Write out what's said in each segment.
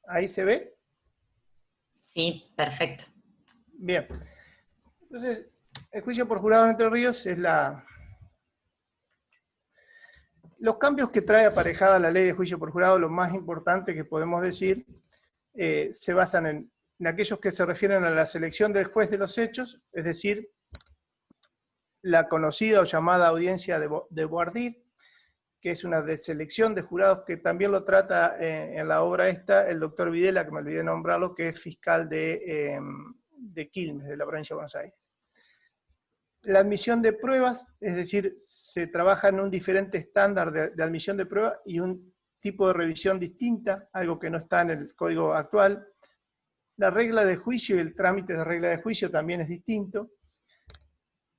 ¿Ahí se ve? Sí, perfecto. Bien. Entonces, el juicio por jurado en Entre Ríos es los cambios que trae aparejada la ley de juicio por jurado, lo más importante que podemos decir, se basan en aquellos que se refieren a la selección del juez de los hechos, es decir, la conocida o llamada audiencia de voir dire, que es una deselección de jurados que también lo trata en la obra esta el doctor Videla, que me olvidé de nombrarlo, que es fiscal de Quilmes, de la provincia de Buenos Aires. La admisión de pruebas, es decir, se trabaja en un diferente estándar de admisión de pruebas y un tipo de revisión distinta, algo que no está en el código actual. La regla de juicio y el trámite de regla de juicio también es distinto.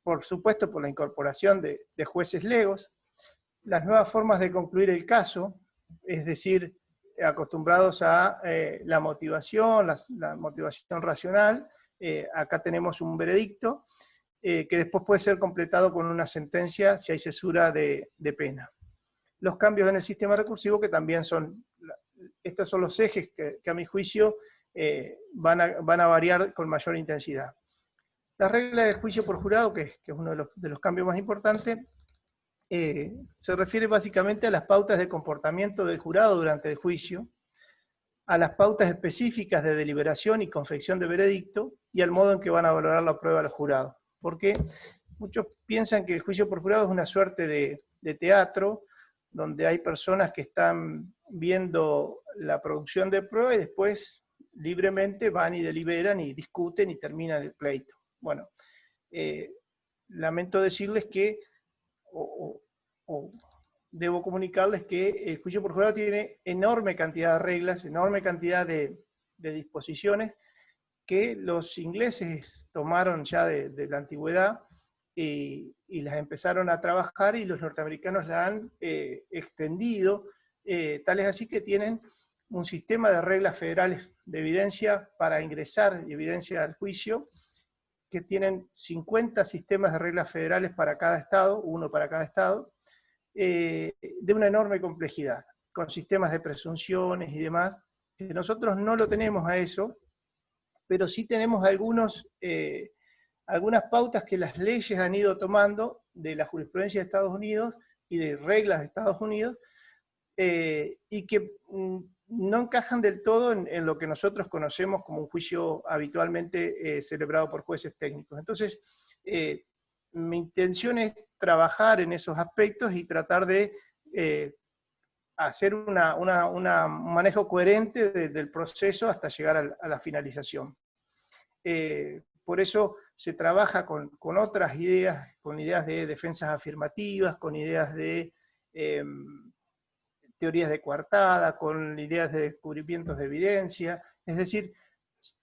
Por supuesto, por la incorporación de jueces legos. Las nuevas formas de concluir el caso, es decir, acostumbrados a la motivación, la motivación racional. Acá tenemos un veredicto que después puede ser completado con una sentencia si hay cesura de pena. Los cambios en el sistema recursivo que también estos son los ejes que a mi juicio van a variar con mayor intensidad. La regla de juicio por jurado, que es uno de los cambios más importantes, se refiere básicamente a las pautas de comportamiento del jurado durante el juicio, a las pautas específicas de deliberación y confección de veredicto, y al modo en que van a valorar la prueba los jurados. Porque muchos piensan que el juicio por jurado es una suerte de teatro, donde hay personas que están viendo la producción de prueba y después libremente van y deliberan y discuten y terminan el pleito. Bueno, lamento decirles que, o debo comunicarles que el juicio por jurado tiene enorme cantidad de reglas, enorme cantidad de disposiciones que los ingleses tomaron ya de la antigüedad y las empezaron a trabajar, y los norteamericanos la han extendido, tal es así que tienen un sistema de reglas federales de evidencia para ingresar evidencia al juicio, que tienen 50 sistemas de reglas federales para cada estado, uno para cada estado, de una enorme complejidad, con sistemas de presunciones y demás, que nosotros no lo tenemos a eso, pero sí tenemos algunas pautas que las leyes han ido tomando de la jurisprudencia de Estados Unidos y de reglas de Estados Unidos, y que no encajan del todo en lo que nosotros conocemos como un juicio habitualmente celebrado por jueces técnicos. Entonces, mi intención es trabajar en esos aspectos y tratar de hacer un manejo coherente del proceso hasta llegar a la finalización. Por eso se trabaja con otras ideas, con ideas de defensas afirmativas, con ideas de teorías de coartada, con ideas de descubrimientos de evidencia, es decir,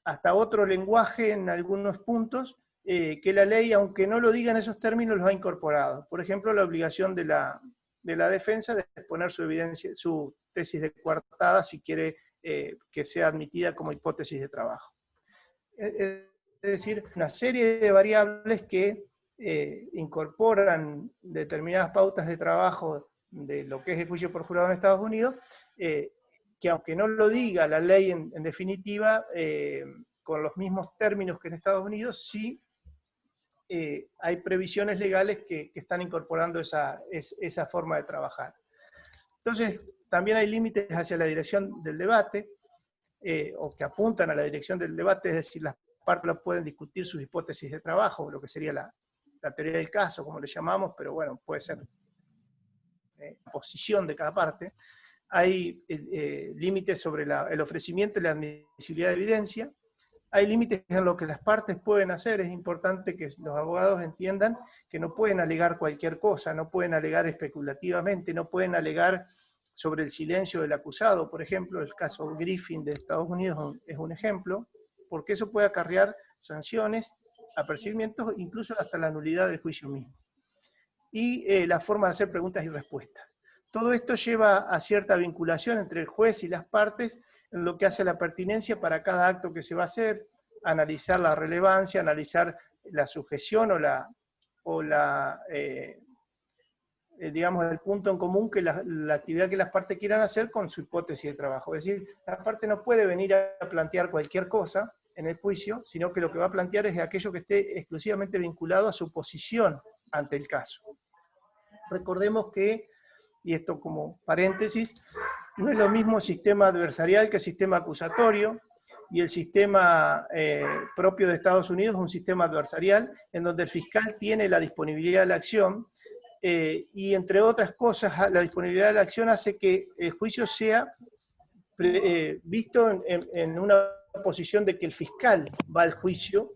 hasta otro lenguaje en algunos puntos que la ley, aunque no lo diga en esos términos, los ha incorporado. Por ejemplo, la obligación de la defensa de exponer su evidencia, su tesis de coartada, si quiere que sea admitida como hipótesis de trabajo. Es decir, una serie de variables que incorporan determinadas pautas de trabajo de lo que es el juicio por jurado en Estados Unidos, que aunque no lo diga la ley en definitiva, con los mismos términos que en Estados Unidos, sí hay previsiones legales que están incorporando esa forma de trabajar. Entonces, también hay límites hacia la dirección del debate, o que apuntan a la dirección del debate, es decir, las partes pueden discutir sus hipótesis de trabajo, lo que sería la teoría del caso, como le llamamos, pero bueno, puede ser la posición de cada parte. Hay límites sobre el ofrecimiento y la admisibilidad de evidencia. Hay límites en lo que las partes pueden hacer. Es importante que los abogados entiendan que no pueden alegar cualquier cosa, no pueden alegar especulativamente, no pueden alegar sobre el silencio del acusado. Por ejemplo, el caso Griffin de Estados Unidos es un ejemplo, porque eso puede acarrear sanciones, apercibimientos, incluso hasta la nulidad del juicio mismo. Y la forma de hacer preguntas y respuestas. Todo esto lleva a cierta vinculación entre el juez y las partes en lo que hace la pertinencia para cada acto que se va a hacer, analizar la relevancia, analizar la sujeción o la digamos, el punto en común que la actividad que las partes quieran hacer con su hipótesis de trabajo. Es decir, la parte no puede venir a plantear cualquier cosa en el juicio, sino que lo que va a plantear es aquello que esté exclusivamente vinculado a su posición ante el caso. Recordemos que, y esto como paréntesis, no es lo mismo sistema adversarial que sistema acusatorio, y el sistema propio de Estados Unidos es un sistema adversarial, en donde el fiscal tiene la disponibilidad de la acción, y entre otras cosas, la disponibilidad de la acción hace que el juicio sea visto en una posición de que el fiscal va al juicio,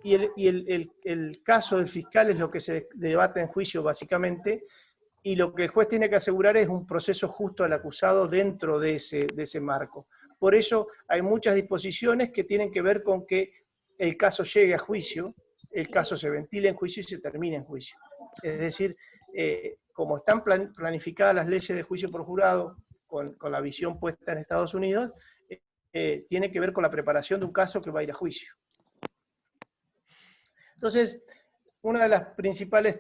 y el caso del fiscal es lo que se debate en juicio básicamente, y lo que el juez tiene que asegurar es un proceso justo al acusado dentro de ese marco. Por eso hay muchas disposiciones que tienen que ver con que el caso llegue a juicio, el caso se ventile en juicio y se termine en juicio. Es decir, como están planificadas las leyes de juicio por jurado, con la visión puesta en Estados Unidos, tiene que ver con la preparación de un caso que va a ir a juicio. Entonces, una de las principales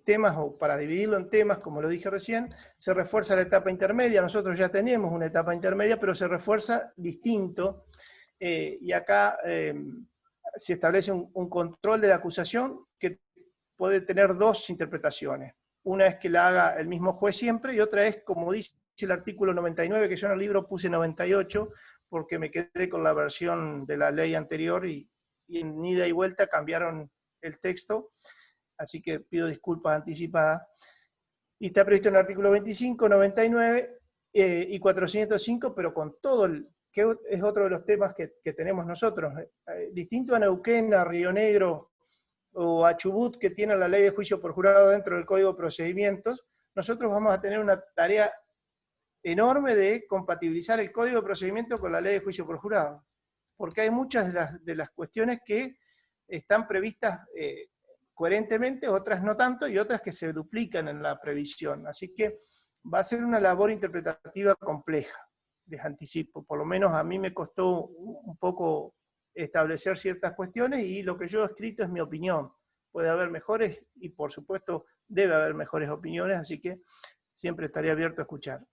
temas, o para dividirlo en temas, como lo dije recién, se refuerza la etapa intermedia. Nosotros ya tenemos una etapa intermedia, pero se refuerza distinto, y acá se establece un control de la acusación que puede tener dos interpretaciones. Una es que la haga el mismo juez siempre, y otra es, como dice el artículo 99, que yo en el libro puse 98, porque me quedé con la versión de la ley anterior, y en ida y vuelta cambiaron el texto, así que pido disculpas anticipadas. Y está previsto en el artículo 25, 99 y 405, pero con todo el, que es otro de los temas que tenemos nosotros. Distinto a Neuquén, a Río Negro o a Chubut, que tienen la ley de juicio por jurado dentro del Código de Procedimientos, nosotros vamos a tener una tarea enorme de compatibilizar el Código de Procedimiento con la ley de juicio por jurado, porque hay muchas de las cuestiones que están previstas coherentemente, otras no tanto, y otras que se duplican en la previsión. Así que va a ser una labor interpretativa compleja, les anticipo. Por lo menos a mí me costó un poco establecer ciertas cuestiones, y lo que yo he escrito es mi opinión. Puede haber mejores, y por supuesto debe haber mejores opiniones, así que siempre estaré abierto a escuchar.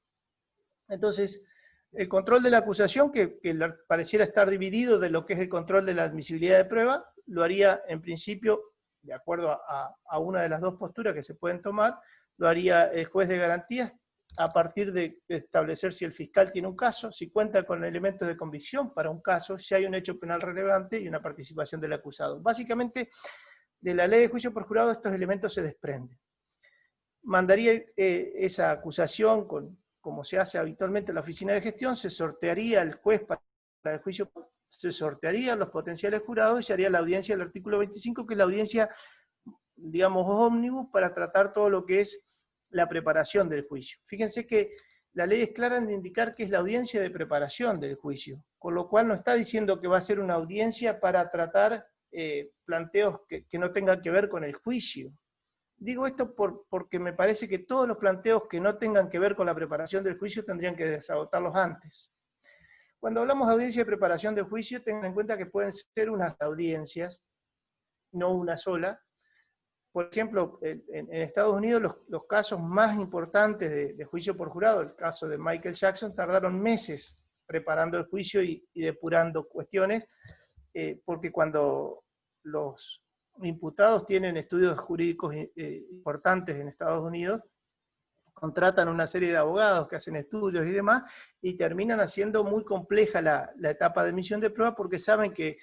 Entonces, el control de la acusación, que pareciera estar dividido de lo que es el control de la admisibilidad de prueba, lo haría en principio, de acuerdo a una de las dos posturas que se pueden tomar, lo haría el juez de garantías a partir de establecer si el fiscal tiene un caso, si cuenta con elementos de convicción para un caso, si hay un hecho penal relevante y una participación del acusado. Básicamente, de la ley de juicio por jurado estos elementos se desprenden. Mandaría esa acusación, como se hace habitualmente en la oficina de gestión, se sortearía el juez para el juicio, se sortearían los potenciales jurados y se haría la audiencia del artículo 25, que es la audiencia, digamos, ómnibus para tratar todo lo que es la preparación del juicio. Fíjense que la ley es clara en indicar que es la audiencia de preparación del juicio, con lo cual no está diciendo que va a ser una audiencia para tratar planteos que no tengan que ver con el juicio. Digo esto porque me parece que todos los planteos que no tengan que ver con la preparación del juicio tendrían que desagotarlos antes. Cuando hablamos de audiencia de preparación del juicio, tengan en cuenta que pueden ser unas audiencias, no una sola. Por ejemplo, en Estados Unidos los casos más importantes de juicio por jurado, el caso de Michael Jackson, tardaron meses preparando el juicio y depurando cuestiones, porque cuando los imputados tienen estudios jurídicos importantes en Estados Unidos, contratan una serie de abogados que hacen estudios y demás, y terminan haciendo muy compleja la etapa de emisión de prueba, porque saben que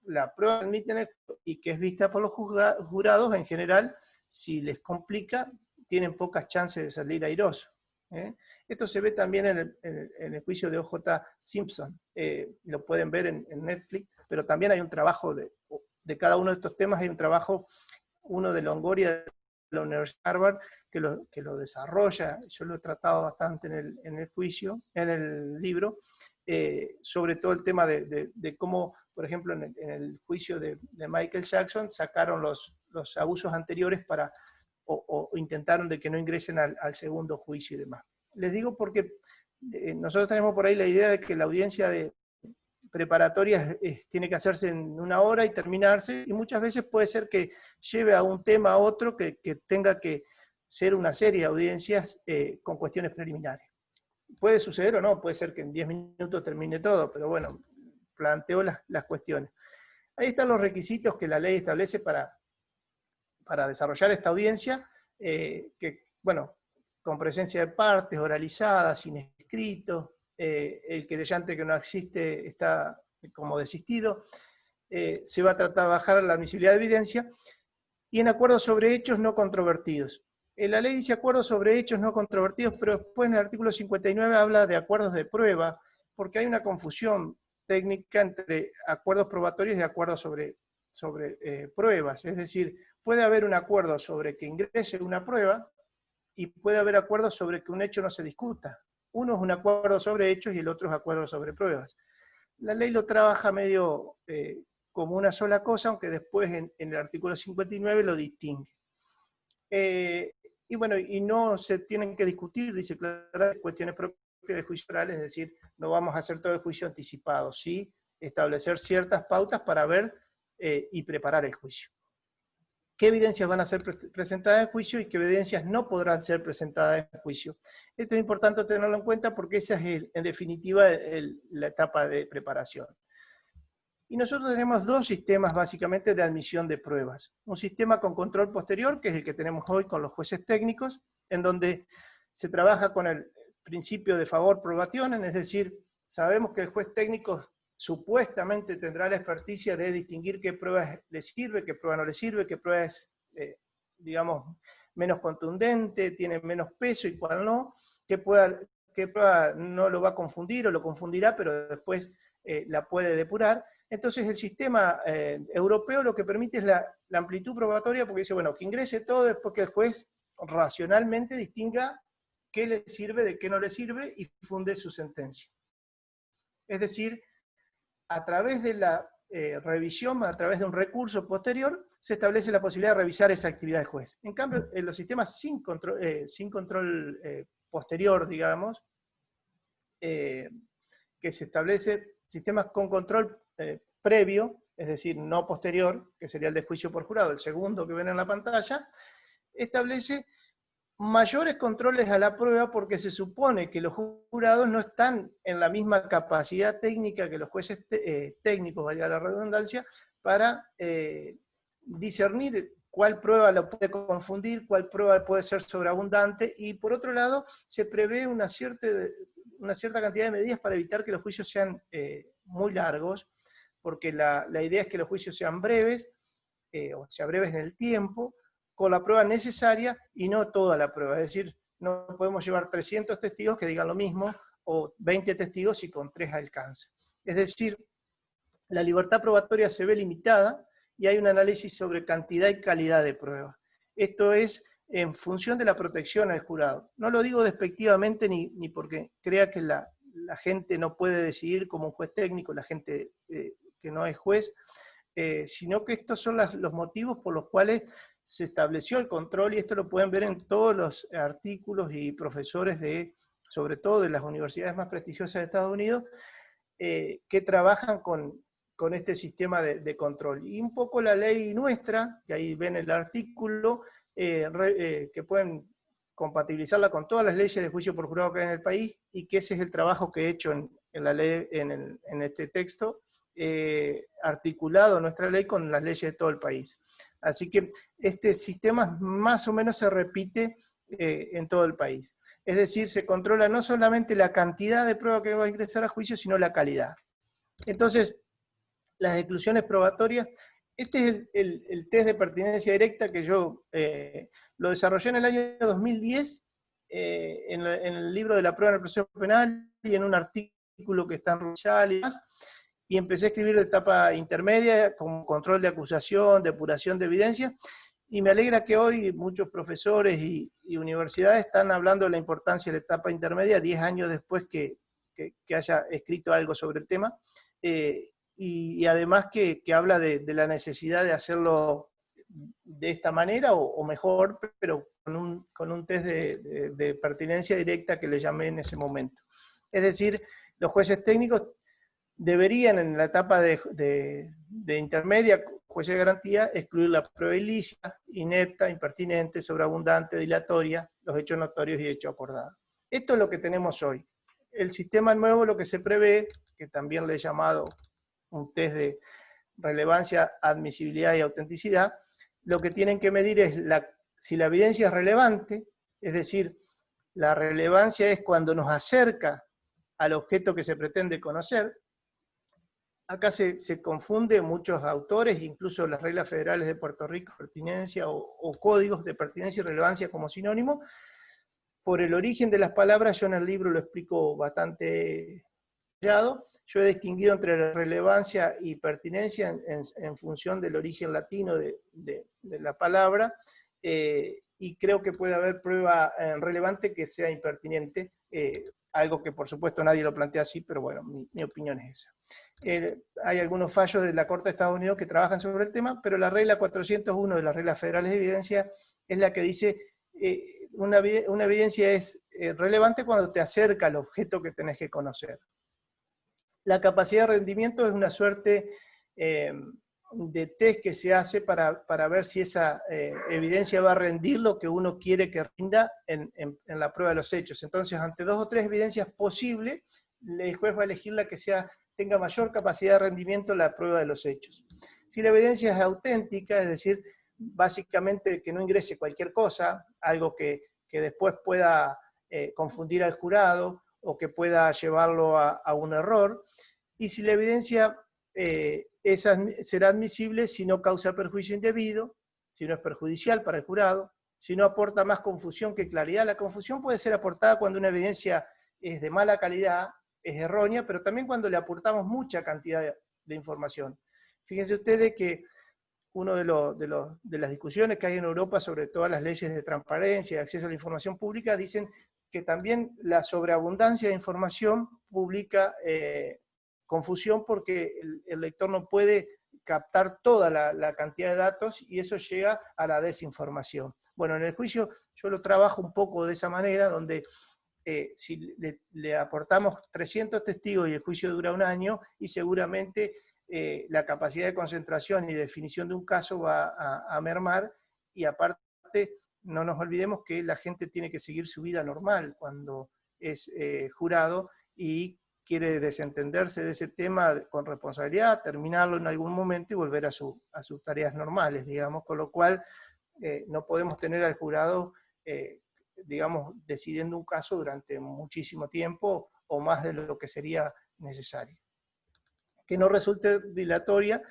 la prueba admiten y que es vista por los jurados, en general, si les complica, tienen pocas chances de salir airosos. Esto se ve también en el juicio de O.J. Simpson, lo pueden ver en Netflix, pero también hay un trabajo de cada uno de estos temas, hay un trabajo, uno de Longoria de la Universidad de Harvard, que lo desarrolla, yo lo he tratado bastante en el juicio, en el libro, sobre todo el tema de cómo, por ejemplo, en el juicio de Michael Jackson, sacaron los abusos anteriores o intentaron de que no ingresen al segundo juicio y demás. Les digo porque nosotros tenemos por ahí la idea de que la audiencia de preparatorias tiene que hacerse en 1 hora y terminarse, y muchas veces puede ser que lleve a un tema a otro que tenga que ser una serie de audiencias con cuestiones preliminares. Puede suceder o no, puede ser que en 10 minutos termine todo, pero bueno, planteo las cuestiones. Ahí están los requisitos que la ley establece para desarrollar esta audiencia, que, bueno, con presencia de partes, oralizada, sin escrito, el querellante que no asiste está como desistido, se va a trabajar la admisibilidad de evidencia, y en acuerdos sobre hechos no controvertidos. La ley dice acuerdos sobre hechos no controvertidos, pero después en el artículo 59 habla de acuerdos de prueba, porque hay una confusión técnica entre acuerdos probatorios y acuerdos sobre pruebas. Es decir, puede haber un acuerdo sobre que ingrese una prueba y puede haber acuerdos sobre que un hecho no se discuta. Uno es un acuerdo sobre hechos y el otro es acuerdo sobre pruebas. La ley lo trabaja medio como una sola cosa, aunque después en el artículo 59 lo distingue. Y bueno, y no se tienen que discutir, dice claramente, cuestiones propias de juicio oral, es decir, no vamos a hacer todo el juicio anticipado, sí establecer ciertas pautas para ver y preparar el juicio. ¿Qué evidencias van a ser presentadas en juicio y qué evidencias no podrán ser presentadas en juicio? Esto es importante tenerlo en cuenta porque esa es, en definitiva, la etapa de preparación. Y nosotros tenemos 2 sistemas básicamente de admisión de pruebas. Un sistema con control posterior, que es el que tenemos hoy con los jueces técnicos, en donde se trabaja con el principio de favor probationem, es decir, sabemos que el juez técnico supuestamente tendrá la experticia de distinguir qué prueba le sirve, qué prueba no le sirve, qué prueba es, digamos, menos contundente, tiene menos peso y cuál no, qué prueba no lo va a confundir o lo confundirá, pero después la puede depurar. Entonces el sistema europeo lo que permite es la amplitud probatoria, porque dice, bueno, que ingrese todo después que el juez racionalmente distinga qué le sirve de qué no le sirve y funde su sentencia. Es decir, a través de la revisión, a través de un recurso posterior, se establece la posibilidad de revisar esa actividad del juez. En cambio, en los sistemas sin control posterior, digamos, que se establece sistemas con control previo, es decir, no posterior, que sería el de juicio por jurado, el segundo que ven en la pantalla, establece mayores controles a la prueba porque se supone que los jurados no están en la misma capacidad técnica que los jueces técnicos, valga la redundancia, para discernir cuál prueba lo puede confundir, cuál prueba puede ser sobreabundante, y por otro lado se prevé una cierta cantidad de medidas para evitar que los juicios sean muy largos, porque la idea es que los juicios sean breves, o sea, breves en el tiempo, con la prueba necesaria y no toda la prueba. Es decir, no podemos llevar 300 testigos que digan lo mismo, o 20 testigos y con 3 alcance. Es decir, la libertad probatoria se ve limitada y hay un análisis sobre cantidad y calidad de prueba. Esto es en función de la protección al jurado. No lo digo despectivamente ni porque crea que la gente no puede decidir como un juez técnico, la gente que no es juez, sino que estos son los motivos por los cuales se estableció el control, y esto lo pueden ver en todos los artículos y profesores sobre todo de las universidades más prestigiosas de Estados Unidos, que trabajan con este sistema de control. Y un poco la ley nuestra, que ahí ven el artículo, que pueden compatibilizarla con todas las leyes de juicio por jurado que hay en el país, y que ese es el trabajo que he hecho en la ley, en este texto, articulado nuestra ley con las leyes de todo el país. Así que este sistema más o menos se repite en todo el país. Es decir, se controla no solamente la cantidad de prueba que va a ingresar a juicio, sino la calidad. Entonces, las exclusiones probatorias, este es el test de pertinencia directa que yo lo desarrollé en el año 2010, en el libro de la prueba en el proceso penal, y en un artículo que está en Ruchal y demás, y empecé a escribir de etapa intermedia, con control de acusación, depuración de evidencia, y me alegra que hoy muchos profesores y universidades están hablando de la importancia de la etapa intermedia, 10 años después que haya escrito algo sobre el tema, y además que habla de la necesidad de hacerlo de esta manera, o mejor, pero con un test de pertinencia directa que le llamé en ese momento. Es decir, los jueces técnicos deberían en la etapa de intermedia, juez de garantía, excluir la prueba ilícita, inepta, impertinente, sobreabundante, dilatoria, los hechos notorios y hechos acordados. Esto es lo que tenemos hoy. El sistema nuevo, lo que se prevé, que también le he llamado un test de relevancia, admisibilidad y autenticidad, lo que tienen que medir es si la evidencia es relevante, es decir, la relevancia es cuando nos acerca al objeto que se pretende conocer. Acá se confunde muchos autores, incluso las reglas federales de Puerto Rico, pertinencia o códigos de pertinencia y relevancia como sinónimo. Por el origen de las palabras, yo en el libro lo explico bastante detallado. Yo he distinguido entre la relevancia y pertinencia en función del origen latino de la palabra, y creo que puede haber prueba relevante que sea impertinente, algo que por supuesto nadie lo plantea así, pero bueno, mi opinión es esa. Hay algunos fallos de la Corte de Estados Unidos que trabajan sobre el tema, pero la regla 401 de las reglas federales de evidencia es la que dice una evidencia es relevante cuando te acerca al objeto que tenés que conocer. La capacidad de rendimiento es una suerte de test que se hace para ver si esa evidencia va a rendir lo que uno quiere que rinda en la prueba de los hechos. Entonces, ante 2 o 3 evidencias posibles, el juez va a elegir la que tenga mayor capacidad de rendimiento en la prueba de los hechos. Si la evidencia es auténtica, es decir, básicamente que no ingrese cualquier cosa, algo que después pueda confundir al jurado, o que pueda llevarlo a un error, y si la evidencia será admisible si no causa perjuicio indebido, si no es perjudicial para el jurado, si no aporta más confusión que claridad. La confusión puede ser aportada cuando una evidencia es de mala calidad, es errónea, pero también cuando le aportamos mucha cantidad de información. Fíjense ustedes que una de las discusiones que hay en Europa sobre todas las leyes de transparencia y de acceso a la información pública dicen que también la sobreabundancia de información publica confusión, porque el lector no puede captar toda la cantidad de datos y eso llega a la desinformación. Bueno, en el juicio yo lo trabajo un poco de esa manera, donde si le aportamos 300 testigos y el juicio dura 1 año, y seguramente la capacidad de concentración y definición de un caso va a mermar, y aparte no nos olvidemos que la gente tiene que seguir su vida normal cuando es jurado y quiere desentenderse de ese tema con responsabilidad, terminarlo en algún momento y volver a sus tareas normales, digamos, con lo cual no podemos tener al jurado, digamos, decidiendo un caso durante muchísimo tiempo o más de lo que sería necesario. Que no resulte dilatoria,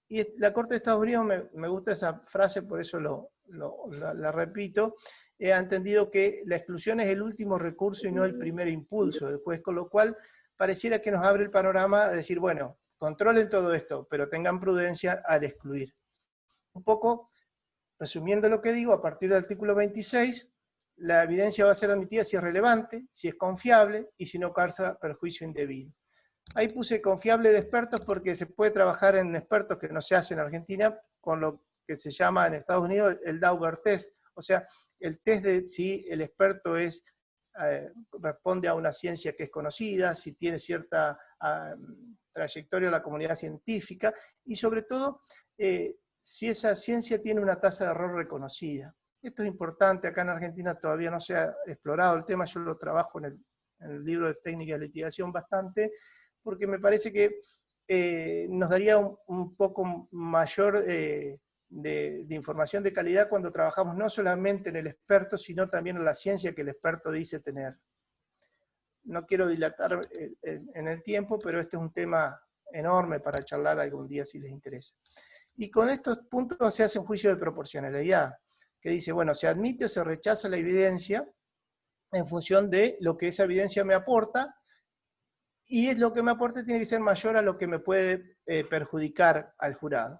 y la Corte de Estados Unidos, me gusta esa frase, por eso la repito, ha entendido que la exclusión es el último recurso y no el primer impulso del juez, con lo cual pareciera que nos abre el panorama de decir, bueno, controlen todo esto, pero tengan prudencia al excluir. Un poco, resumiendo lo que digo, a partir del artículo 26, la evidencia va a ser admitida si es relevante, si es confiable y si no causa perjuicio indebido. Ahí puse confiable de expertos porque se puede trabajar en expertos que no se hace en Argentina con lo que se llama en Estados Unidos el Daubert Test, o sea, el test de si el experto responde a una ciencia que es conocida, si tiene cierta trayectoria en la comunidad científica, y sobre todo si esa ciencia tiene una tasa de error reconocida. Esto es importante, acá en Argentina todavía no se ha explorado el tema, yo lo trabajo en el libro de técnica de litigación bastante, porque me parece que nos daría un poco mayor de información de calidad cuando trabajamos no solamente en el experto, sino también en la ciencia que el experto dice tener. No quiero dilatar en el tiempo, pero este es un tema enorme para charlar algún día si les interesa. Y con estos puntos se hace un juicio de proporcionalidad, que dice, bueno, se admite o se rechaza la evidencia en función de lo que esa evidencia me aporta, y es lo que me aporte tiene que ser mayor a lo que me puede perjudicar al jurado.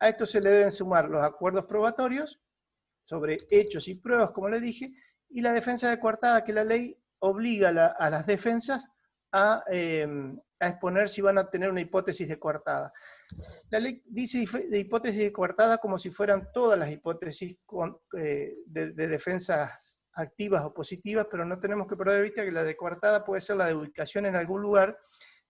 A esto se le deben sumar los acuerdos probatorios sobre hechos y pruebas, como le dije, y la defensa de coartada, que la ley obliga a las defensas a exponer si van a tener una hipótesis de coartada. La ley dice de hipótesis de coartada como si fueran todas las hipótesis de defensas activas o positivas, pero no tenemos que perder de vista que la de coartada puede ser la de ubicación en algún lugar,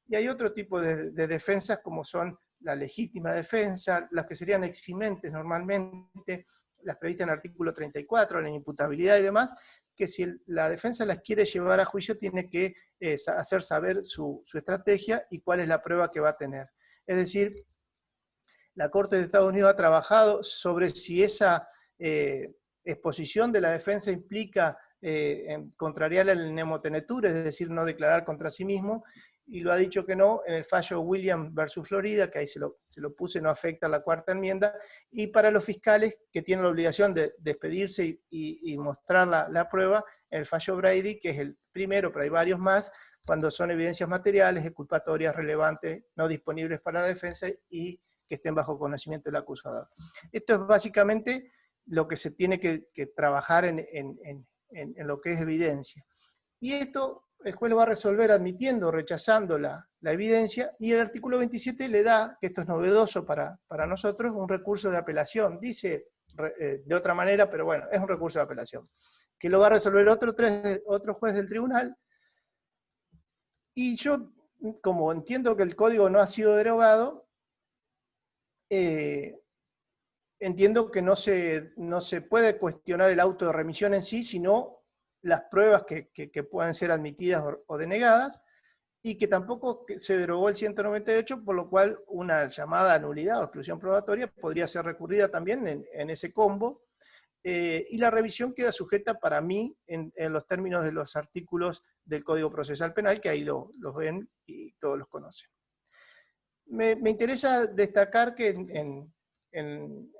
Y hay otro tipo de defensas como son la legítima defensa, las que serían eximentes normalmente, las previstas en el artículo 34, la inimputabilidad y demás, que si la defensa las quiere llevar a juicio tiene que hacer saber su estrategia y cuál es la prueba que va a tener. Es decir, la Corte de Estados Unidos ha trabajado sobre si esa exposición de la defensa implica contrariar el nemotenetur, es decir, no declarar contra sí mismo, y lo ha dicho que no, en el fallo Williams versus Florida, que ahí se lo puse, no afecta a la cuarta enmienda, y para los fiscales que tienen la obligación de despedirse y mostrar la prueba, en el fallo Brady, que es el primero, pero hay varios más, cuando son evidencias materiales, exculpatorias, relevantes, no disponibles para la defensa y que estén bajo conocimiento del acusador. Esto es básicamente lo que se tiene que trabajar en lo que es evidencia. Y esto el juez lo va a resolver admitiendo o rechazando la evidencia, y el artículo 27 le da, que esto es novedoso para nosotros, un recurso de apelación. Dice de otra manera, pero bueno, es un recurso de apelación, que lo va a resolver otro juez del tribunal. Y yo, como entiendo que el código no ha sido derogado, entiendo que no se puede cuestionar el auto de remisión en sí, sino las pruebas que puedan ser admitidas o denegadas, y que tampoco se derogó el 198, por lo cual una llamada nulidad o exclusión probatoria podría ser recurrida también en ese combo, y la revisión queda sujeta para mí en los términos de los artículos del Código Procesal Penal, que ahí los ven y todos los conocen. Me interesa destacar que en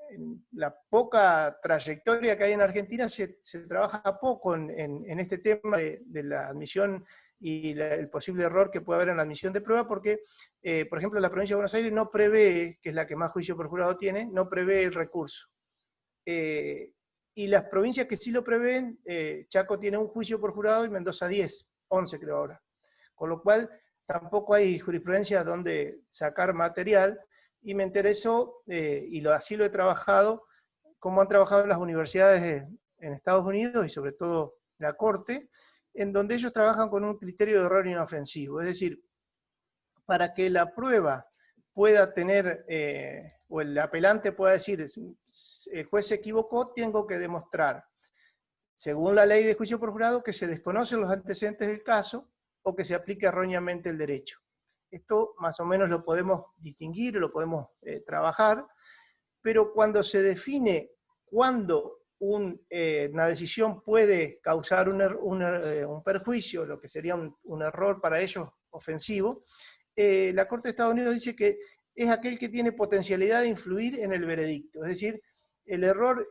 la poca trayectoria que hay en Argentina se trabaja poco en este tema de la admisión y el posible error que puede haber en la admisión de prueba, porque, por ejemplo, la provincia de Buenos Aires no prevé, que es la que más juicio por jurado tiene, no prevé el recurso. Y las provincias que sí lo prevén, Chaco tiene un juicio por jurado y Mendoza 10, 11 creo ahora. Con lo cual tampoco hay jurisprudencia donde sacar material, y me interesó, y así lo he trabajado, cómo han trabajado las universidades en Estados Unidos y sobre todo la Corte, en donde ellos trabajan con un criterio de error inofensivo. Es decir, para que la prueba pueda tener, o el apelante pueda decir, el juez se equivocó, tengo que demostrar, según la ley de juicio por jurado, que se desconocen los antecedentes del caso o que se aplica erróneamente el derecho. Esto más o menos lo podemos distinguir, lo podemos trabajar, pero cuando se define cuándo una decisión puede causar un perjuicio, lo que sería un error para ellos ofensivo, la Corte de Estados Unidos dice que es aquel que tiene potencialidad de influir en el veredicto. Es decir, el error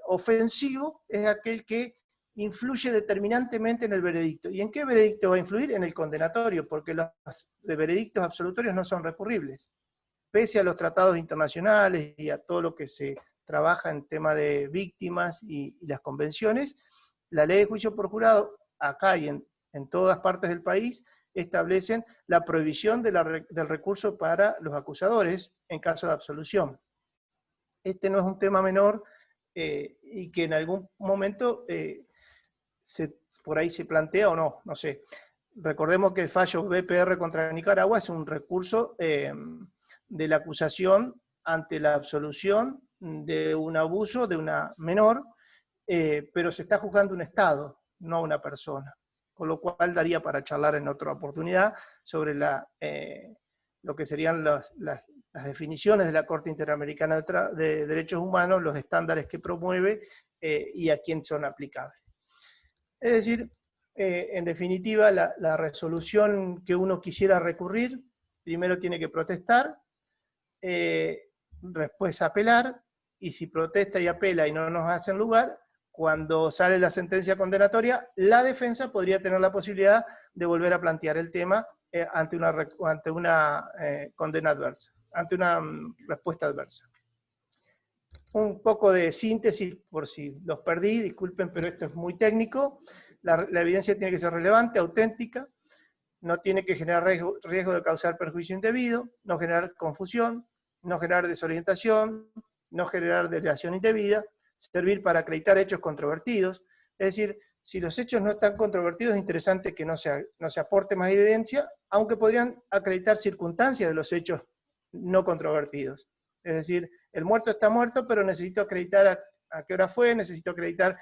ofensivo es aquel que influye determinantemente en el veredicto. ¿Y en qué veredicto va a influir? En el condenatorio, porque los veredictos absolutorios no son recurribles. Pese a los tratados internacionales y a todo lo que se trabaja en tema de víctimas y las convenciones, la ley de juicio por jurado, acá y en todas partes del país, establecen la prohibición del recurso para los acusadores en caso de absolución. Este no es un tema menor, y que en algún momento por ahí se plantea o no, no sé. Recordemos que el fallo BPR contra Nicaragua es un recurso de la acusación ante la absolución de un abuso de una menor, pero se está juzgando un Estado, no una persona. Con lo cual daría para charlar en otra oportunidad sobre lo que serían las definiciones de la Corte Interamericana de Derechos Humanos, los estándares que promueve y a quién son aplicables. Es decir, en definitiva, la resolución que uno quisiera recurrir, primero tiene que protestar, después apelar, y si protesta y apela y no nos hacen lugar, cuando sale la sentencia condenatoria, la defensa podría tener la posibilidad de volver a plantear el tema ante una condena adversa, ante una respuesta adversa. Un poco de síntesis, por si los perdí, disculpen, pero esto es muy técnico. La evidencia tiene que ser relevante, auténtica, no tiene que generar riesgo de causar perjuicio indebido, no generar confusión, no generar desorientación, no generar delación indebida, servir para acreditar hechos controvertidos. Es decir, Si los hechos no están controvertidos, es interesante que no se aporte más evidencia, aunque podrían acreditar circunstancias de los hechos no controvertidos. Es decir, el muerto está muerto, pero necesito acreditar a qué hora fue, necesito acreditar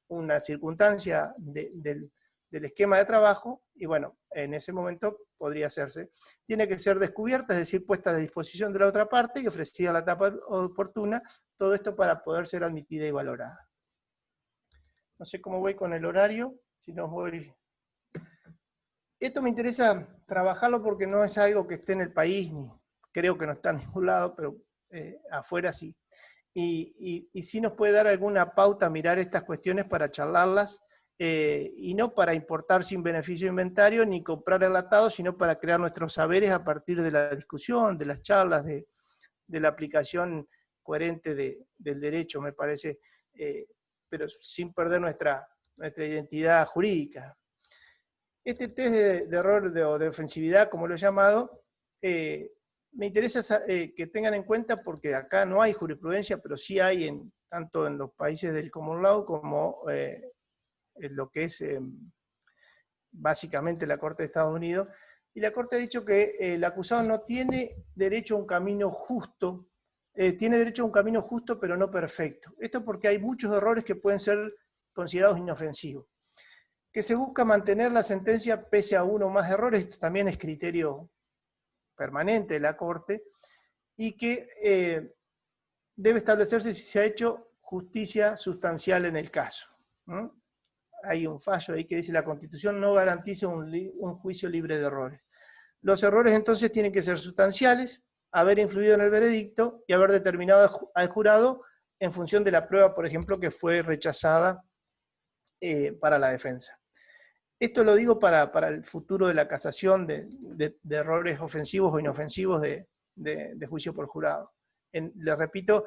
una circunstancia del esquema de trabajo, y bueno, en ese momento podría hacerse. Tiene que ser descubierta, es decir, puesta a disposición de la otra parte y ofrecida a la etapa oportuna, todo esto para poder ser admitida y valorada. No sé cómo voy con el horario, si no voy... Esto me interesa trabajarlo porque no es algo que esté en el país, ni creo que no está en ningún lado, pero afuera sí. Y sí nos puede dar alguna pauta a mirar estas cuestiones para charlarlas, y no para importar sin beneficio de inventario, ni comprar enlatado, sino para crear nuestros saberes a partir de la discusión, de las charlas, de la aplicación coherente del derecho, me parece, pero sin perder nuestra identidad jurídica. Este test de error o de ofensividad, como lo he llamado, me interesa que tengan en cuenta, porque acá no hay jurisprudencia, pero sí hay tanto en los países del common law como en lo que es básicamente la Corte de Estados Unidos, y la Corte ha dicho que el acusado no tiene derecho a un camino justo, tiene derecho a un camino justo pero no perfecto. Esto porque hay muchos errores que pueden ser considerados inofensivos. Que se busca mantener la sentencia pese a uno o más errores, esto también es criterio permanente de la Corte, y que debe establecerse si se ha hecho justicia sustancial en el caso. Hay un fallo ahí que dice: la Constitución no garantiza un juicio libre de errores. Los errores entonces tienen que ser sustanciales, haber influido en el veredicto y haber determinado al jurado en función de la prueba, por ejemplo, que fue rechazada para la defensa. Esto lo digo para el futuro de la casación de errores ofensivos o inofensivos de juicio por jurado. Les repito,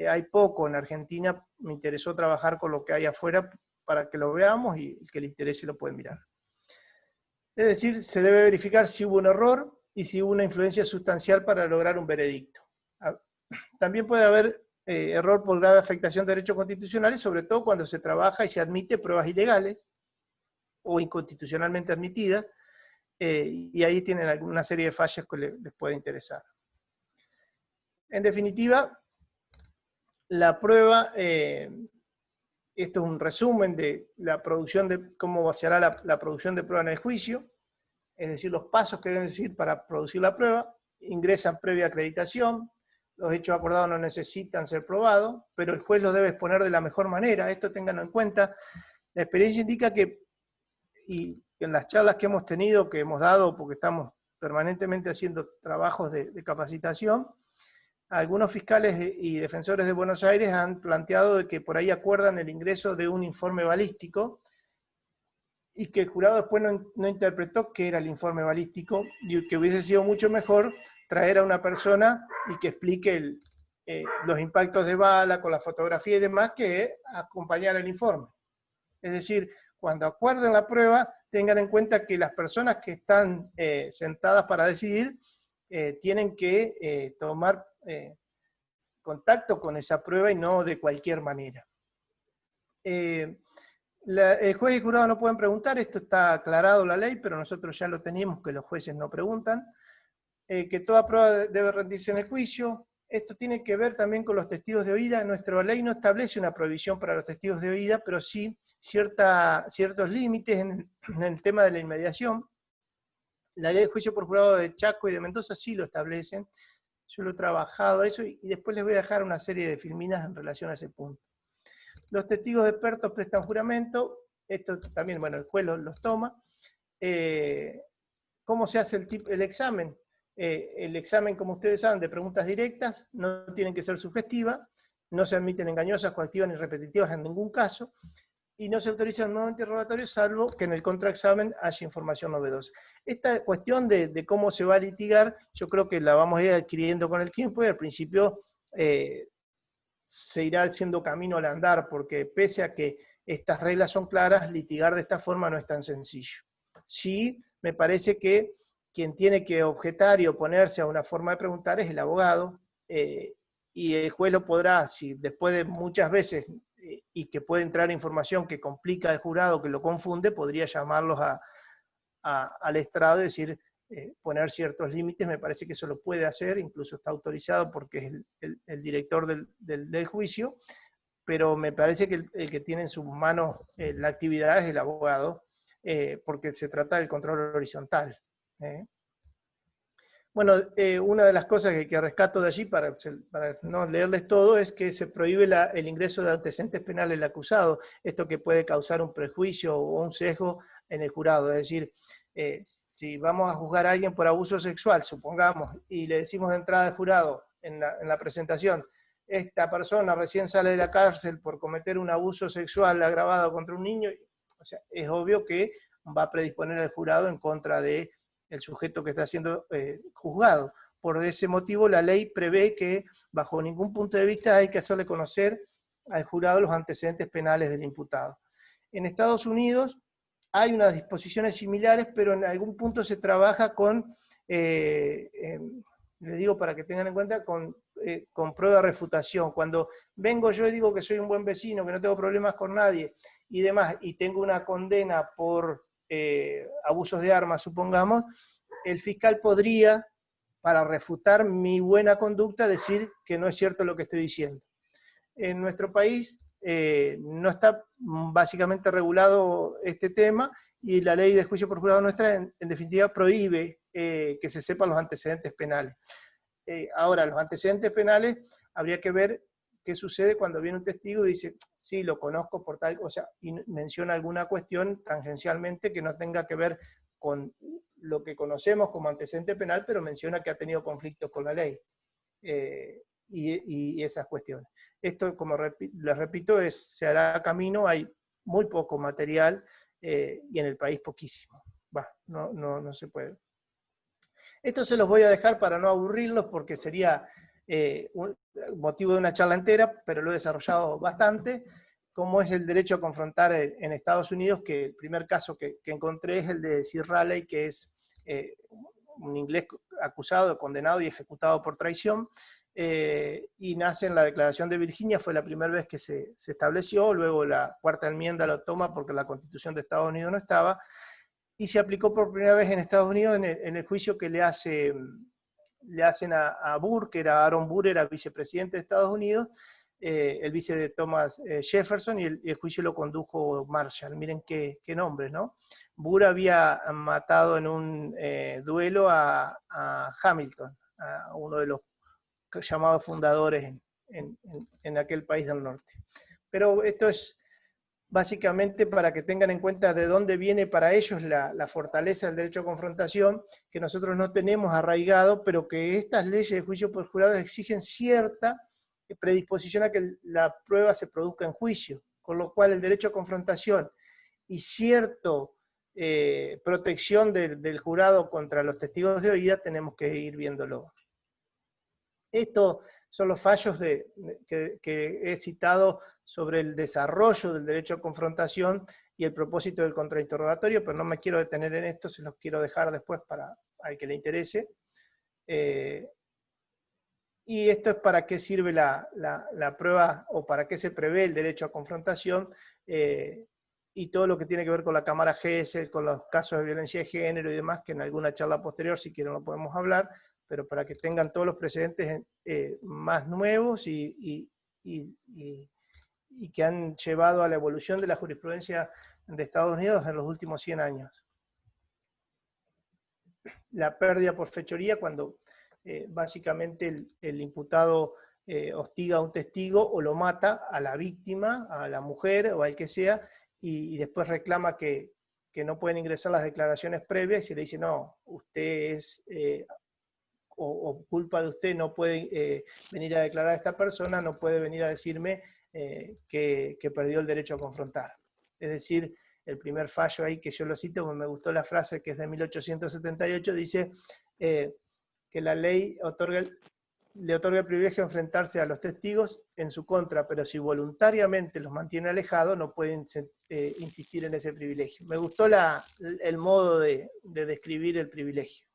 hay poco en Argentina, me interesó trabajar con lo que hay afuera para que lo veamos, y el que le interese lo puede mirar. Es decir, se debe verificar si hubo un error y si hubo una influencia sustancial para lograr un veredicto. También puede haber error por grave afectación de derechos constitucionales, sobre todo cuando se trabaja y se admite pruebas ilegales o inconstitucionalmente admitidas, y ahí tienen una serie de fallos que les puede interesar. En definitiva, la prueba, esto es un resumen de la producción cómo se hará la producción de prueba en el juicio, es decir, los pasos que deben seguir para producir la prueba. Ingresan previa acreditación, los hechos acordados no necesitan ser probados, pero el juez los debe exponer de la mejor manera, esto tenganlo en cuenta. La experiencia indica que, y en las charlas que hemos tenido, que hemos dado, porque estamos permanentemente haciendo trabajos de capacitación, algunos fiscales y defensores de Buenos Aires han planteado de que por ahí acuerdan el ingreso de un informe balístico, y que el jurado después no interpretó qué era el informe balístico, y que hubiese sido mucho mejor traer a una persona y que explique los impactos de bala con la fotografía y demás, que acompañar el informe. Es decir, cuando acuerden la prueba, tengan en cuenta que las personas que están sentadas para decidir tienen que tomar contacto con esa prueba, y no de cualquier manera. El juez y el jurado no pueden preguntar, esto está aclarado en la ley, pero nosotros ya lo teníamos, que los jueces no preguntan. Que toda prueba debe rendirse en el juicio. Esto tiene que ver también con los testigos de oída. Nuestra ley no establece una prohibición para los testigos de oída, pero sí ciertos límites en el tema de la inmediación. La ley de juicio por jurado de Chaco y de Mendoza sí lo establecen. Yo lo he trabajado eso, y después les voy a dejar una serie de filminas en relación a ese punto. Los testigos expertos prestan juramento, esto también, bueno, el juez los toma. ¿Cómo se hace el examen? El examen, como ustedes saben, de preguntas directas, no tienen que ser sugestivas, no se admiten engañosas, coactivas ni repetitivas en ningún caso, y no se autoriza un nuevo interrogatorio, salvo que en el contraexamen haya información novedosa. Esta cuestión de cómo se va a litigar, yo creo que la vamos a ir adquiriendo con el tiempo, y al principio se irá haciendo camino al andar, porque pese a que estas reglas son claras, litigar de esta forma no es tan sencillo. Sí, me parece que quien tiene que objetar y oponerse a una forma de preguntar es el abogado, y el juez lo podrá, si después de muchas veces y que puede entrar información que complica al jurado, que lo confunde, podría llamarlos al estrado y decir, poner ciertos límites. Me parece que eso lo puede hacer, incluso está autorizado porque es el director del juicio, pero me parece que el que tiene en sus manos la actividad es el abogado, porque se trata del control horizontal. Bueno, una de las cosas que rescato de allí, para no leerles todo, es que se prohíbe el ingreso de antecedentes penales del acusado, esto que puede causar un prejuicio o un sesgo en el jurado. Es decir, si vamos a juzgar a alguien por abuso sexual, supongamos, y le decimos de entrada al jurado en la presentación, esta persona recién sale de la cárcel por cometer un abuso sexual agravado contra un niño, o sea, es obvio que va a predisponer al jurado en contra de el sujeto que está siendo juzgado. Por ese motivo, la ley prevé que, bajo ningún punto de vista, hay que hacerle conocer al jurado los antecedentes penales del imputado. En Estados Unidos hay unas disposiciones similares, pero en algún punto se trabaja con, les digo para que tengan en cuenta, con prueba de refutación. Cuando vengo yo y digo que soy un buen vecino, que no tengo problemas con nadie y demás, y tengo una condena por abusos de armas, supongamos, el fiscal podría, para refutar mi buena conducta, decir que no es cierto lo que estoy diciendo. En nuestro país no está básicamente regulado este tema, y la ley de juicio por jurado nuestra, en definitiva, prohíbe que se sepan los antecedentes penales. Ahora, los antecedentes penales, habría que ver qué sucede cuando viene un testigo y dice, sí, lo conozco por tal cosa, y menciona alguna cuestión tangencialmente que no tenga que ver con lo que conocemos como antecedente penal, pero menciona que ha tenido conflictos con la ley, y esas cuestiones. Esto, como les repito, se hará camino, hay muy poco material, y en el país poquísimo. No se puede. Esto se los voy a dejar para no aburrirlos, porque sería un motivo de una charla entera, pero lo he desarrollado bastante, como es el derecho a confrontar en Estados Unidos, que el primer caso que encontré es el de Sir Raleigh, que es un inglés acusado, condenado y ejecutado por traición, y nace en la Declaración de Virginia. Fue la primera vez que se estableció, luego la Cuarta Enmienda lo toma porque la Constitución de Estados Unidos no estaba, y se aplicó por primera vez en Estados Unidos en el juicio que le hacen a Burr, que era Aaron Burr, era vicepresidente de Estados Unidos, el vice de Thomas Jefferson, y el juicio lo condujo Marshall. Miren qué nombre, ¿no? Burr había matado en un duelo a Hamilton, a uno de los llamados fundadores en aquel país del norte. Pero esto es básicamente para que tengan en cuenta de dónde viene para ellos la fortaleza del derecho a confrontación, que nosotros no tenemos arraigado, pero que estas leyes de juicio por jurados exigen cierta predisposición a que la prueba se produzca en juicio, con lo cual el derecho a confrontación y cierta protección del jurado contra los testigos de oída tenemos que ir viéndolo. Estos son los fallos que he citado sobre el desarrollo del derecho a confrontación y el propósito del contrainterrogatorio, pero no me quiero detener en esto, se los quiero dejar después para al que le interese. Y esto es para qué sirve la prueba, o para qué se prevé el derecho a confrontación, y todo lo que tiene que ver con la cámara GESEL, con los casos de violencia de género y demás, que en alguna charla posterior, si quieren, lo podemos hablar, pero para que tengan todos los precedentes más nuevos y que han llevado a la evolución de la jurisprudencia de Estados Unidos en los últimos 100 años. La pérdida por fechoría, cuando básicamente el imputado hostiga a un testigo o lo mata a la víctima, a la mujer o al que sea, y después reclama que no pueden ingresar las declaraciones previas, y se le dice, no, usted es... o culpa de usted no puede venir a declarar a esta persona, no puede venir a decirme que perdió el derecho a confrontar. Es decir, el primer fallo ahí que yo lo cito, porque me gustó la frase, que es de 1878, dice que la ley le otorga el privilegio de enfrentarse a los testigos en su contra, pero si voluntariamente los mantiene alejados, no pueden insistir en ese privilegio. Me gustó el modo de describir el privilegio.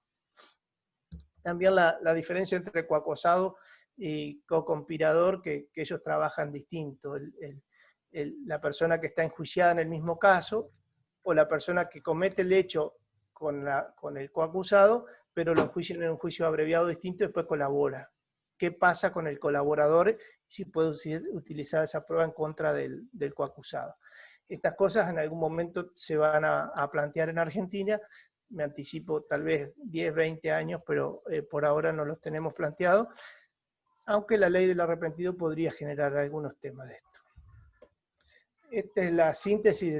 También la diferencia entre coacosado y coconspirador, que ellos trabajan distinto. la persona que está enjuiciada en el mismo caso, o la persona que comete el hecho con el coacusado, pero lo enjuician en un juicio abreviado distinto y después colabora. ¿Qué pasa con el colaborador si puede utilizar esa prueba en contra del coacusado? Estas cosas en algún momento se van a plantear en Argentina, me anticipo tal vez 10, 20 años, pero por ahora no los tenemos planteados, aunque la ley del arrepentido podría generar algunos temas de esto. Esta es la síntesis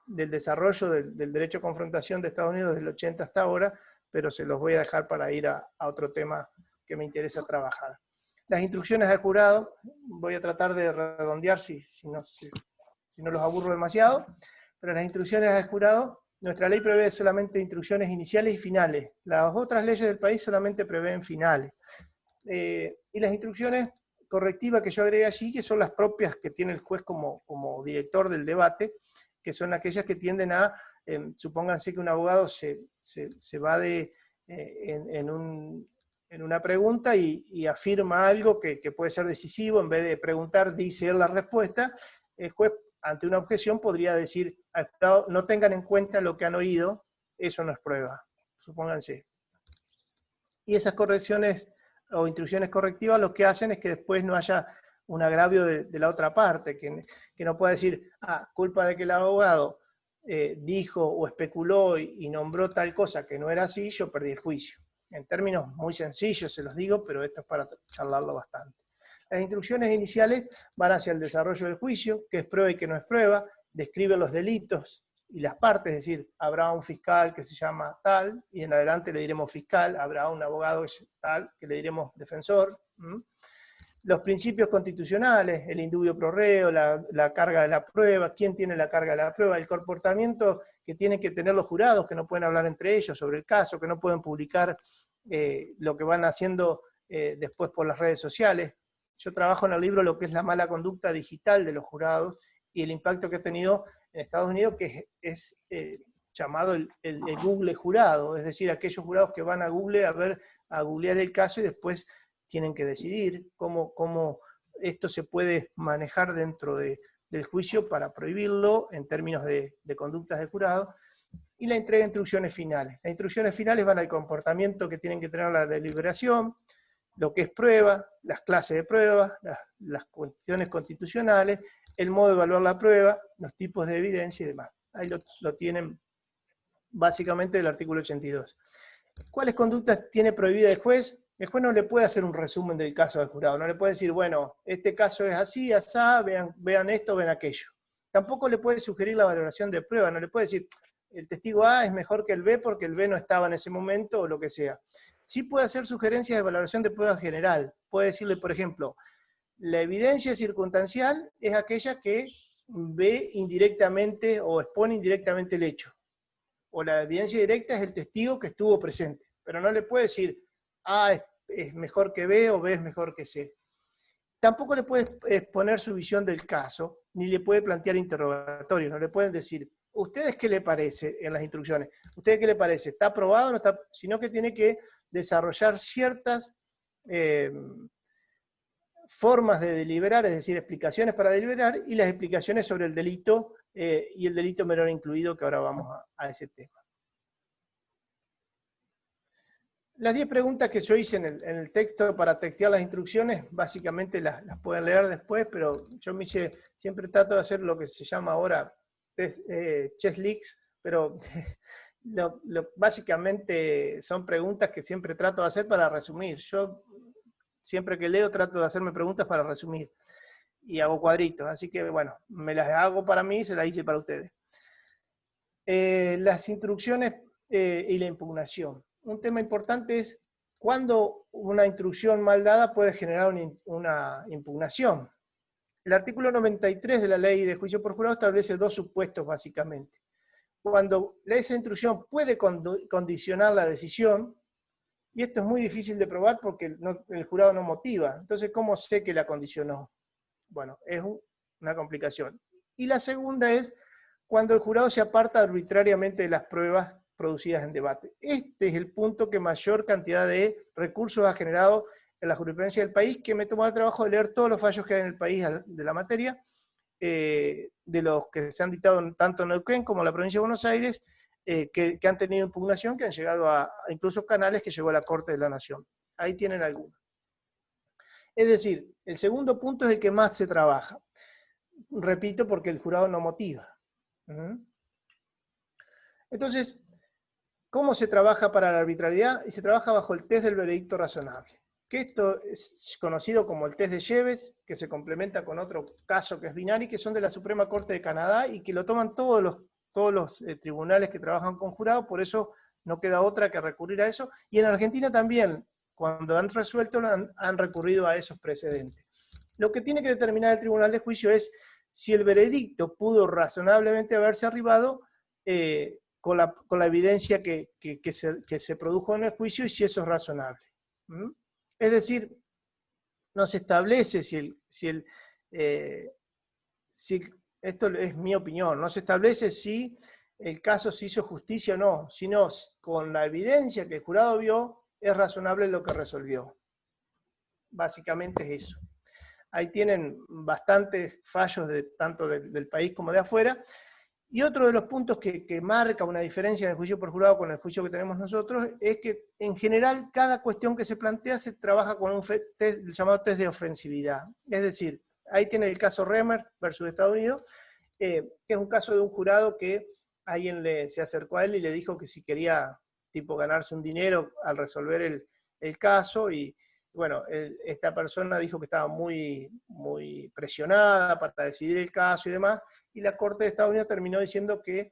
del desarrollo del derecho de confrontación de Estados Unidos desde el 80 hasta ahora, pero se los voy a dejar para ir a otro tema que me interesa trabajar. Las instrucciones al jurado, voy a tratar de redondear si no los aburro demasiado, pero las instrucciones al jurado, nuestra ley prevé solamente instrucciones iniciales y finales. Las otras leyes del país solamente prevén finales. Y las instrucciones correctivas que yo agregué allí, que son las propias que tiene el juez como director del debate, que son aquellas que tienden a, supónganse que un abogado se va en una pregunta y afirma algo que puede ser decisivo, en vez de preguntar, dice él la respuesta, el juez ante una objeción podría decir, no tengan en cuenta lo que han oído, eso no es prueba, supónganse. Y esas correcciones o instrucciones correctivas lo que hacen es que después no haya un agravio de la otra parte, que no pueda decir, culpa de que el abogado dijo o especuló y nombró tal cosa que no era así, yo perdí el juicio. En términos muy sencillos se los digo, pero esto es para charlarlo bastante. Las instrucciones iniciales van hacia el desarrollo del juicio, qué es prueba y qué no es prueba, describen los delitos y las partes, es decir, habrá un fiscal que se llama tal, y en adelante le diremos fiscal, habrá un abogado tal, que le diremos defensor. Los principios constitucionales, el indubio pro reo, la carga de la prueba, quién tiene la carga de la prueba, el comportamiento que tienen que tener los jurados, que no pueden hablar entre ellos sobre el caso, que no pueden publicar lo que van haciendo después por las redes sociales. Yo trabajo en el libro lo que es la mala conducta digital de los jurados y el impacto que ha tenido en Estados Unidos, que es llamado el Google jurado, es decir, aquellos jurados que van a Google a googlear el caso y después tienen que decidir cómo esto se puede manejar dentro del juicio para prohibirlo en términos de conductas de jurado, y la entrega de instrucciones finales. Las instrucciones finales van al comportamiento que tienen que tener la deliberación, lo que es prueba, las clases de prueba, las cuestiones constitucionales, el modo de evaluar la prueba, los tipos de evidencia y demás. Ahí lo tienen básicamente del artículo 82. ¿Cuáles conductas tiene prohibida el juez? El juez no le puede hacer un resumen del caso del jurado, no le puede decir, bueno, este caso es así, asá, vean esto, vean aquello. Tampoco le puede sugerir la valoración de prueba, no le puede decir, el testigo A es mejor que el B porque el B no estaba en ese momento o lo que sea. Sí puede hacer sugerencias de valoración de prueba general. Puede decirle, por ejemplo, la evidencia circunstancial es aquella que ve indirectamente o expone indirectamente el hecho. O la evidencia directa es el testigo que estuvo presente. Pero no le puede decir, A es mejor que B o B es mejor que C. Tampoco le puede exponer su visión del caso, ni le puede plantear interrogatorios. No le pueden decir, ¿ustedes qué le parece en las instrucciones? ¿Ustedes qué le parece? ¿Está aprobado o no está? Sino que tiene que desarrollar ciertas formas de deliberar, es decir, explicaciones para deliberar, y las explicaciones sobre el delito y el delito menor incluido, que ahora vamos a ese tema. Las 10 preguntas que yo hice en el texto para textear las instrucciones, básicamente las pueden leer después, pero yo siempre trato de hacer lo que se llama ahora chess leaks, pero básicamente son preguntas que siempre trato de hacer para resumir. Yo siempre que leo trato de hacerme preguntas para resumir y hago cuadritos, así que bueno, me las hago para mí y se las hice para ustedes. Las instrucciones y la impugnación. Un tema importante es cuándo una instrucción mal dada puede generar una impugnación. El artículo 93 de la Ley de Juicio por Jurado establece dos supuestos básicamente. Cuando esa instrucción puede condicionar la decisión, y esto es muy difícil de probar porque el jurado no motiva. Entonces, ¿cómo sé que la condicionó? Bueno, es una complicación. Y la segunda es cuando el jurado se aparta arbitrariamente de las pruebas producidas en debate. Este es el punto que mayor cantidad de recursos ha generado en la jurisprudencia del país, que me tomó el trabajo de leer todos los fallos que hay en el país de la materia, de los que se han dictado tanto en Neuquén como en la provincia de Buenos Aires, que han tenido impugnación, que han llegado a incluso canales que llegó a la Corte de la Nación. Ahí tienen algunos. Es decir, el segundo punto es el que más se trabaja. Repito, porque el jurado no motiva. Entonces, ¿cómo se trabaja para la arbitrariedad? Y se trabaja bajo el test del veredicto razonable, que esto es conocido como el test de Jevers, que se complementa con otro caso que es Binari, que son de la Suprema Corte de Canadá y que lo toman todos los tribunales que trabajan con jurado, por eso no queda otra que recurrir a eso. Y en Argentina también, cuando han resuelto, han recurrido a esos precedentes. Lo que tiene que determinar el tribunal de juicio es si el veredicto pudo razonablemente haberse arribado con la evidencia que se produjo en el juicio y si eso es razonable. Es decir, no se establece esto es mi opinión, no se establece si el caso se hizo justicia o no, sino con la evidencia que el jurado vio, es razonable lo que resolvió. Básicamente es eso. Ahí tienen bastantes fallos tanto del país como de afuera. Y otro de los puntos que marca una diferencia en el juicio por jurado con el juicio que tenemos nosotros es que en general cada cuestión que se plantea se trabaja con un test, el llamado test de ofensividad. Es decir, ahí tiene el caso Remer versus Estados Unidos, que es un caso de un jurado que alguien se acercó a él y le dijo que si quería tipo ganarse un dinero al resolver el caso, y bueno, esta persona dijo que estaba muy, muy presionada para decidir el caso y demás, y la Corte de Estados Unidos terminó diciendo que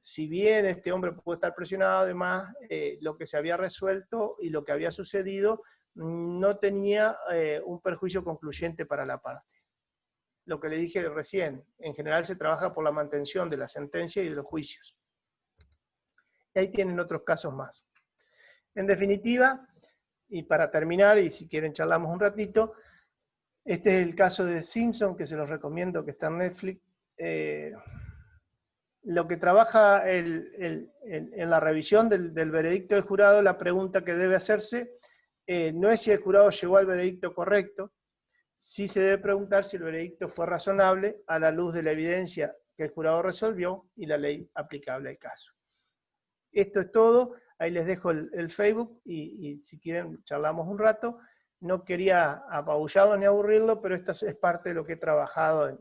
si bien este hombre pudo estar presionado, además, lo que se había resuelto y lo que había sucedido no tenía un perjuicio concluyente para la parte. Lo que le dije recién, en general se trabaja por la mantención de la sentencia y de los juicios. Y ahí tienen otros casos más. En definitiva, y para terminar, y si quieren charlamos un ratito, este es el caso de Simpson, que se los recomiendo, que está en Netflix. Lo que trabaja en la revisión del veredicto del jurado, la pregunta que debe hacerse no es si el jurado llegó al veredicto correcto, sí se debe preguntar si el veredicto fue razonable a la luz de la evidencia que el jurado resolvió y la ley aplicable al caso. Esto es todo. Ahí les dejo el Facebook y si quieren charlamos un rato. No quería apabullarlos ni aburrirlos, pero esto es parte de lo que he trabajado